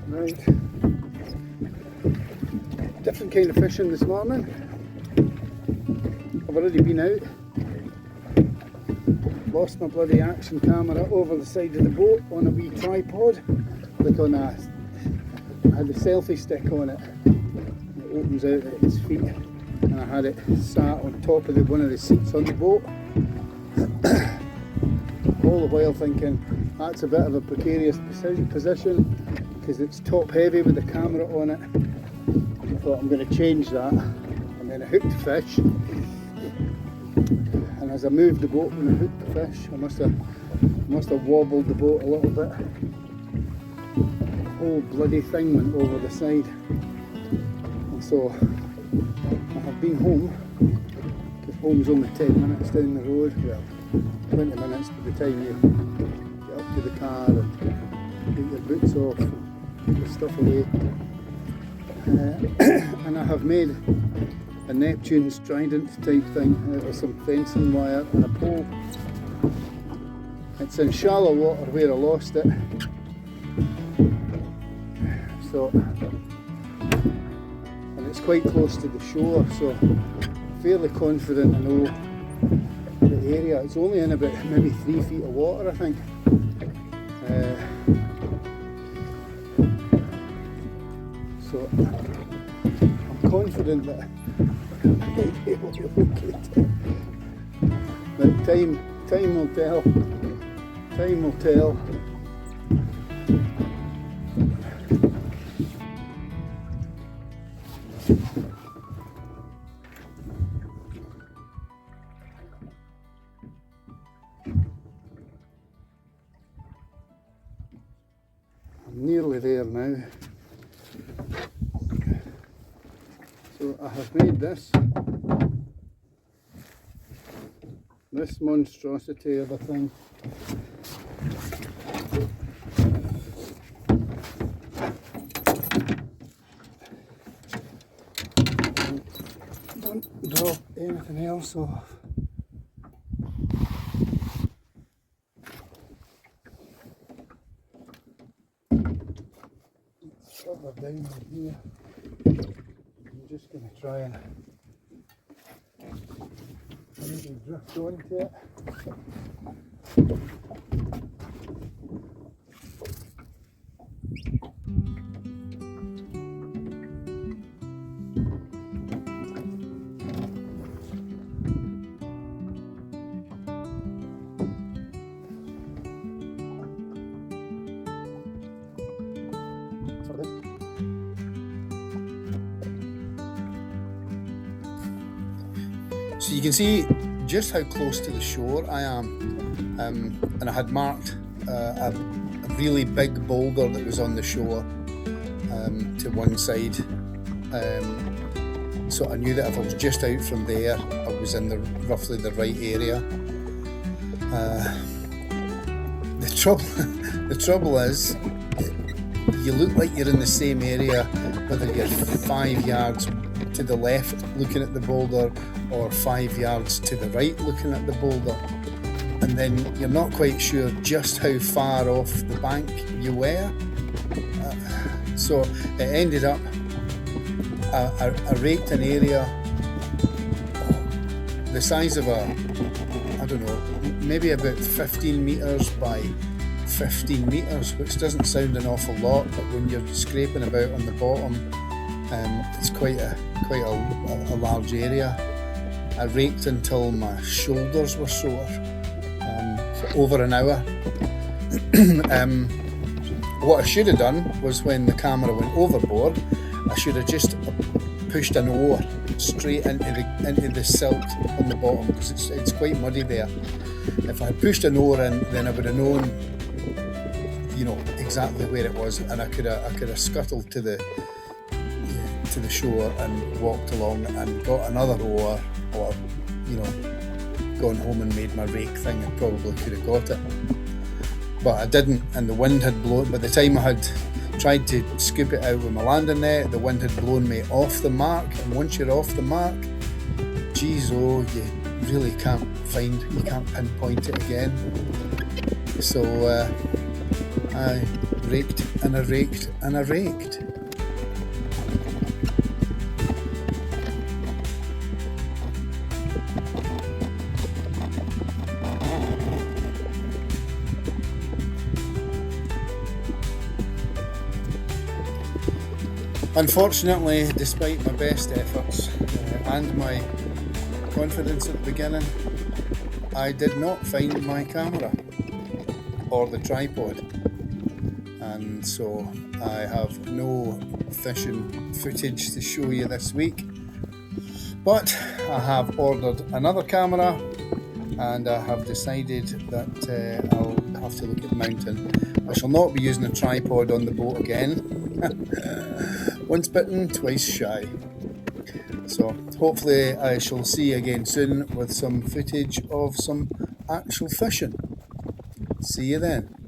Right, different kind of fishing this morning. I've already been out, lost my bloody action camera over the side of the boat on a wee tripod, like on a, I had the selfie stick on it, it opens out at its feet, and I had it sat on top of one of the seats on the boat, all the while thinking that's a bit of a precarious position because it's top heavy with the camera on it. I thought I'm going to change that, and then I hooked the fish, and as I moved the boat when I hooked the fish, I must have wobbled the boat a little bit. The whole bloody thing went over the side, and so I have been home, because home's only 10 minutes down the road, well 20 minutes by the time you get up to the car and get your boots off and put your stuff away. And I have made a Neptune's Trident type thing out of some fencing wire and a pole. It's in shallow water where I lost it, so, and it's quite close to the shore, so I'm fairly confident I know the area. It's only in about maybe 3 feet of water, I think. So I'm confident that I might be able to locate it. But time will tell. Time will tell. I'm nearly there now. So I have made this monstrosity of a thing. Don't drop anything else off. Further down in here. I'm just going to try and maybe drift onto it. So you can see just how close to the shore I am, and I had marked a really big boulder that was on the shore to one side, so I knew that if I was just out from there I was in roughly the right area. The trouble is, you look like you're in the same area whether you're 5 yards to the left looking at the boulder or 5 yards to the right looking at the boulder, and then you're not quite sure just how far off the bank you were. So it ended up I raked an area the size of I don't know, maybe about 15 metres by 15 metres, which doesn't sound an awful lot, but when you're scraping about on the bottom, it's quite a large area. I raked until my shoulders were sore for over an hour. What I should have done was, when the camera went overboard, I should have just pushed an oar straight into the silt on the bottom, because it's quite muddy there. If I had pushed an oar in, then I would have known, you know, exactly where it was, and I could have scuttled to the shore and walked along and got another oar, or, you know, gone home and made my rake thing and probably could have got it. But I didn't, and the wind had blown. By the time I had tried to scoop it out with my landing net, the wind had blown me off the mark, and once you're off the mark, geez, oh, you really can't pinpoint it again. So I raked and I raked and I raked. Unfortunately, despite my best efforts and my confidence at the beginning, I did not find my camera or the tripod, and so I have no fishing footage to show you this week. But I have ordered another camera, and I have decided that I'll have to look at mounting. I shall not be using a tripod on the boat again. Once bitten, twice shy. So hopefully I shall see you again soon with some footage of some actual fishing. See you then.